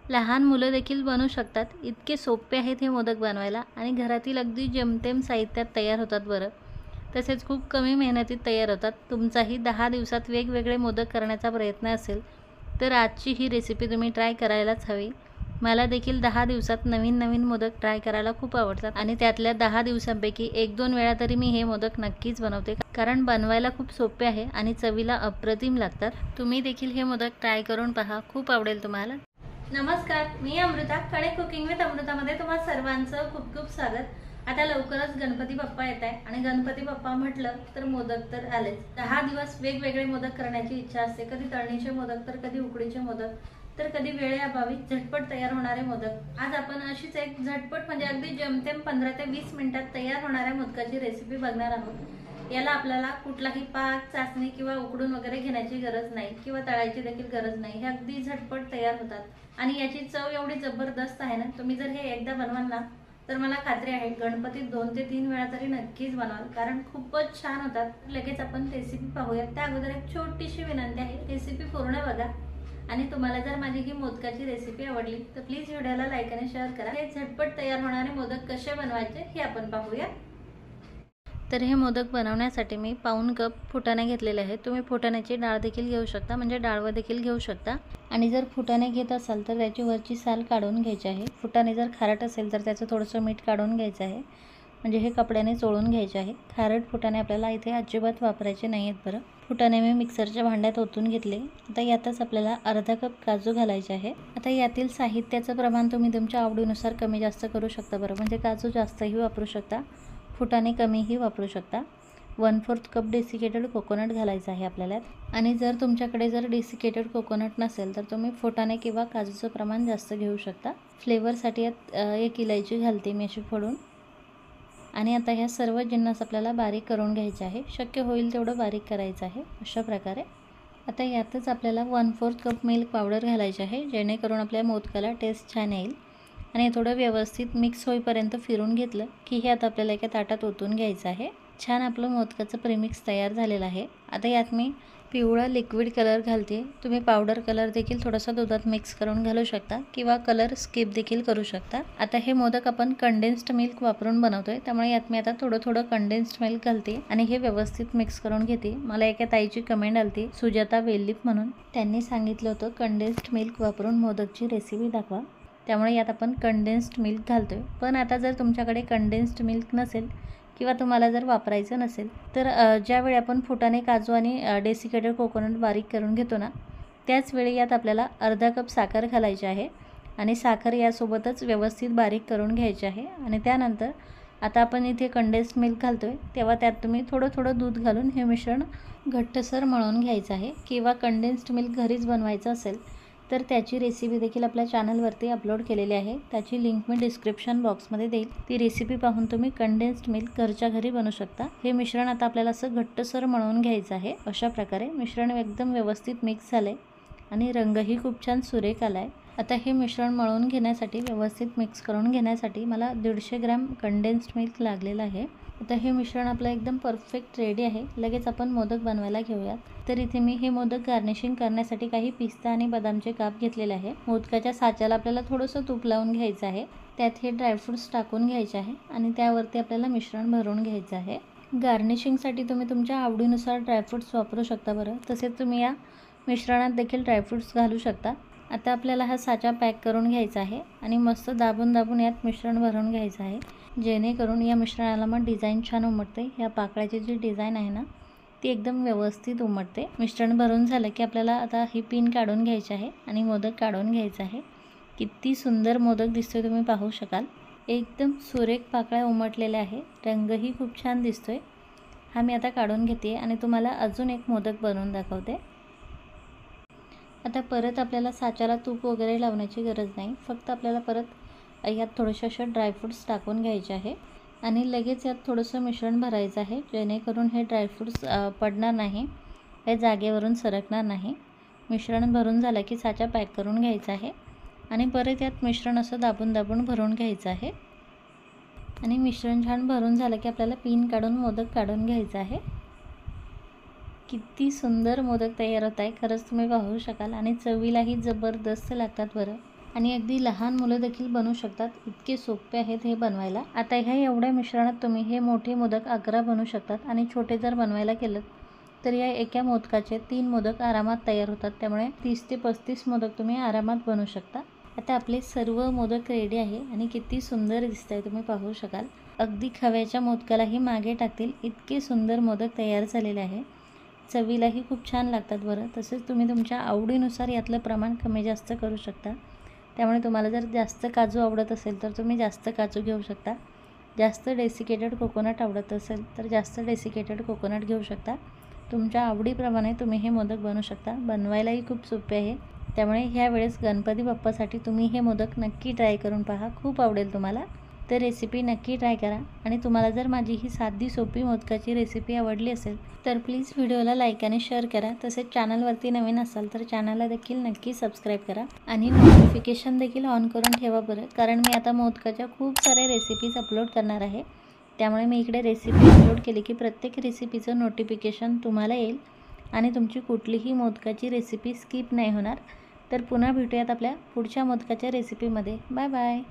लहान मुलं देखील बनवू शकतात. इतके सोपे आहेत हे मोदक बनवायला आणि घरातील अगदी जेमतेम साहित्यात तयार होतात बरं. तसेच खूप कमी मेहनतीत तयार होतात. तुमचाही 10 दिवसात वेगवेगळे मोदक करण्याचा प्रयत्न असेल तर आजची ही रेसिपी तुम्ही ट्राय करायलाच हवी. मला देखील 10 दिवसात नवीन नवीन मोदक ट्राय करायला खूप आवडतात आणि त्यातल्या 10 दिवसांपैकी 1-2 वेळा तरी मी हे मोदक नक्कीच बनवते, कारण बनवायला खूप सोपे आहे आणि चवीला अप्रतिम लागतात. तुम्ही देखील हे मोदक ट्राय करून पहा, खूप आवडेल तुम्हाला. नमस्कार, मी अमृता. कणिक कुकिंग विथ अमृतामध्ये तुम्हा सर्वांचं खूप खूप स्वागत. आता लवकरच गणपती बाप्पा येत आहे आणि गणपती बाप्पा म्हटलं तर मोदक तर आलेच. 10 दिवस वेगवेगळे मोदक करण्याची इच्छा असते. कधी तळणीचे मोदक तर कधी उकडीचे मोदक तर कधी वेळेअभावी झटपट तयार होणारे मोदक. आज आपण अशीच एक झटपट म्हणजे अगदी जेमतेम 15 ते 20 मिनिटात तयार होणाऱ्या मोदकाची रेसिपी बघणार आहोत. याला आपल्याला कुठलाही पाक, चाचणी किंवा उकडून वगैरे घेण्याची गरज नाही किंवा तळायची देखील गरज नाही. हे अगदी झटपट तयार होतात आणि याची चव एवढी जबरदस्त आहे ना, तुम्ही जर हे एकदा बनवाल ना तर मला खात्री आहे गणपतीत 2 ते 3 वेळा तरी नक्कीच बनवाल, कारण खूपच छान होतात. लगेच आपण रेसिपी पाहूयात. त्या अगोदर एक छोटीशी विनंती आहे, रेसिपी पूर्ण बघा आणि तुम्हाला जर माझी ही मोदकाची रेसिपी आवडली तर प्लीज व्हिडिओला लाईक आणि शेअर करा. हे झटपट तयार होणारे मोदक कसे बनवायचे हे आपण पाहूया. तर हे मोदक बनवण्यासाठी मी पाऊण कप फुटाणे घेतलेले आहेत. तुम्ही फुटाण्याची डाळ देखील घेऊ शकता, म्हणजे डाळवं देखील घेऊ शकता. आणि जर फुटाणे घेत असाल तर त्याची वरची साल काढून घ्यायची आहे. फुटाणे जर खारट असेल तर त्याचं थोडंसं मीठ काढून घ्यायचं आहे, म्हणजे हे कपड्याने चोळून घ्यायचे आहे. खारट फुटाणे आपल्याला इथे अजिबात वापरायचे नाही आहेत बरं. फुटाणे मी मिक्सरच्या भांड्यात ओतून घेतले. आता यातच आपल्याला अर्धा कप काजू घालायचे आहे. आता यातील साहित्याचं प्रमाण तुम्ही तुमच्या आवडीनुसार कमी जास्त करू शकता बरं, म्हणजे काजू जास्तही वापरू शकता, फुटाणे कमीही वापरू शकता. 1/4 कप डेसिकेटेड कोकोनट घालायचं आहे आपल्याला. आणि जर तुमच्याकडे जर डेसिकेटेड कोकोनट नसेल तर तुम्ही फुटाणे किंवा काजूचं प्रमाण जास्त घेऊ शकता. फ्लेवरसाठी यात 1 इलायची घालते मी अशी फोडून. आणि आता ह्या सर्व जिन्नस आपल्याला बारीक करून घ्यायचे आहे. शक्य होईल तेवढं बारीक करायचं आहे अशा प्रकारे. आता यातच आपल्याला 1/4 कप मिल्क पावडर घालायची आहे, जेणेकरून आपल्या मोदकाला टेस्ट छान येईल. आणि थोडं व्यवस्थित मिक्स होईपर्यंत फिरून घेतलं की हे आता आपल्याला एका ताटात ओतून घ्यायचं आहे. छान आपलं मोदकाचं प्रीमिक्स तयार झालेलं आहे. आता यात मी पिवळा लिक्विड कलर घालते. तुम्ही पावडर कलर देखील थोडासा दुधात मिक्स करून घालू शकता किंवा कलर स्किप देखील करू शकता. आता हे मोदक आपण कंडेन्स्ड मिल्क वापरून बनवतोय, त्यामुळे यात मी आता थोडं कंडेन्स्ड मिल्क घालते आणि हे व्यवस्थित मिक्स करून घेते. मला एका ताईची कमेंट आली, सुजाता वेल्लीप म्हणून. त्यांनी सांगितलं होतं कंडेन्स्ड मिल्क वापरून मोदकची रेसिपी दाखवा, त्यामुळे यात आपण कंडेन्स्ड मिल्क घालतोय. पण आता जर तुमच्याकडे कंडेन्स्ड मिल्क नसेल किंवा तुम्हाला जर वापरायचं नसेल तर ज्यावेळी आपण फुटाणे, काजू आणि डेसिकेटेड कोकोनट बारीक करून घेतो ना, त्याच वेळी यात आपल्याला अर्धा कप साखर घालायची आहे आणि साखर यासोबतच व्यवस्थित बारीक करून घ्यायची आहे. आणि त्यानंतर आता आपण इथे कंडेन्स्ड मिल्क घालतोय, तेव्हा त्यात तुम्ही थोडं दूध घालून हे मिश्रण घट्टसर मळून घ्यायचं आहे. किंवा कंडेन्स्ड मिल्क घरीच बनवायचं असेल तर त्याची रेसिपी देखील आपल्या चॅनलवरती अपलोड केलेली आहे, त्याची लिंक मी डिस्क्रिप्शन बॉक्समध्ये देईल. ती रेसिपी पाहून तुम्ही कंडेन्स्ड मिल्क घरच्या घरी बनवू शकता. हे मिश्रण आता आपल्याला असं घट्टसर मळून घ्यायचं आहे. अशा प्रकारे मिश्रण एकदम व्यवस्थित मिक्स झालं आहे आणि रंगही खूप छान सुरेख आला आहे. आता हे मिश्रण मळून घेण्यासाठी, व्यवस्थित मिक्स करून घेण्यासाठी मला 150 ग्रॅम कंडेन्स्ड मिल्क लागलेलं आहे. आता हे मिश्रण आपलं एकदम परफेक्ट रेडी आहे. लगेच आपण मोदक बनवायला घेऊयात. तर इथे मी हे मोदक गार्निशिंग करण्यासाठी काही पिस्ता आणि बदामचे काप घेतलेले आहे. मोदकाच्या साच्याला आपल्याला थोडंसं तूप लावून घ्यायचं आहे. त्यात हे ड्रायफ्रूट्स टाकून घ्यायचे आहे आणि त्यावरती आपल्याला मिश्रण भरून घ्यायचं आहे. गार्निशिंगसाठी तुम्ही तुमच्या आवडीनुसार ड्रायफ्रूट्स वापरू शकता बरं. तसेच तुम्ही या मिश्रणात देखील ड्रायफ्रूट्स घालू शकता. आता आपल्याला हा साचा पॅक करून घ्यायचा आहे आणि मस्त दाबून यात मिश्रण भरून घ्यायचं आहे, जेणेकरून या मिश्रणाला मग डिझाईन छान उमटते. या पाकळ्याची जी डिझाईन आहे ना ती एकदम व्यवस्थित उमटते. मिश्रण भरून झालं की आपल्याला आता ही पिन काढून घ्यायची आहे आणि मोदक काढून घ्यायचा आहे. किती सुंदर मोदक दिसतोय तुम्ही पाहू शकाल. एकदम सुरेख पाकळ्या उमटलेल्या आहे, रंगही खूप छान दिसतोय. हा मी आता काढून घेते आणि तुम्हाला अजून एक मोदक बनवून दाखवते. आता परत आपल्याला साच्याला तूप वगैरे लावण्याची गरज नाही, फक्त आपल्याला परत यात थोडेसे असे ड्रायफ्रूट्स टाकून घ्यायचे आहे आणि लगेच यात थोडंसं मिश्रण भरायचं आहे, जेणेकरून हे ड्रायफ्रूट्स पडणार नाही, हे जागेवरून सरकणार नाही. मिश्रण भरून झालं की साचा पॅक करून घ्यायचा आहे आणि परत यात मिश्रण असं दाबून भरून घ्यायचं आहे. आणि मिश्रण छान भरून झालं की आपल्याला पिन काढून मोदक काढून घ्यायचा आहे. किती सुंदर मोदक तयार होत आहे, खरंच तुम्ही पाहू शकाल आणि चवीलाही जबरदस्त लागतात बरं. आणि अगदी लहान मुलं देखील बनवू शकतात. इतके सोपे आहेत हे बनवायला. आता ह्या एवढ्या मिश्रणात तुम्ही हे मोठे मोदक 11 बनवू शकतात आणि छोटे जर बनवायला केलं तर या एका मोदकाचे 3 मोदक आरामात तयार होतात. त्यामुळे 30 ते 35 मोदक तुम्ही आरामात बनवू शकता. आता आपले सर्व मोदक रेडी आहे आणि किती सुंदर दिसत आहे तुम्ही पाहू शकाल. अगदी खव्याच्या मोदकालाही मागे टाकतील इतके सुंदर मोदक तयार झालेले आहे. चवीलाही खूप छान लागतात बरं. तसेच तुम्ही तुमच्या आवडीनुसार यातलं प्रमाण कमी जास्त करू शकता. त्यामुळे तुम्हाला जर जास्त काजू आवडत असेल तर तुम्ही जास्त काजू घेऊ शकता. जास्त डेसिकेटेड कोकोनट आवडत असेल तर जास्त डेसिकेटेड कोकोनट घेऊ शकता. तुमच्या आवडीप्रमाणे तुम्ही हे मोदक बनवू शकता. बनवायलाही खूप सोपे आहे. त्यामुळे ह्या वेळेस गणपती बाप्पासाठी तुम्ही हे मोदक नक्की ट्राय करून पहा. खूप आवडेल तुम्हाला. तर रेसिपी नक्की ट्राय करा. आणि तुम्हाला जर माझी ही साधी सोपी मोदकाची रेसिपी आवडली असेल तर प्लीज व्हिडिओला लाईक आणि शेअर करा. तसेच चॅनलवरती नवीन असाल तर चॅनलला देखील नक्की सबस्क्राईब करा आणि नोटिफिकेशन देखील ऑन करून ठेवा बरं. कारण मी आता मोदकाच्या खूप साऱ्या रेसिपीज अपलोड करणार आहे. त्यामुळे मी इकडे रेसिपी अपलोड केली की प्रत्येक रेसिपीचं नोटिफिकेशन तुम्हाला येईल आणि तुमची कुठलीही मोदकाची रेसिपी स्किप नाही होणार. तर पुन्हा भेटूयात आपल्या पुढच्या मोदकाच्या रेसिपीमध्ये. Bye bye.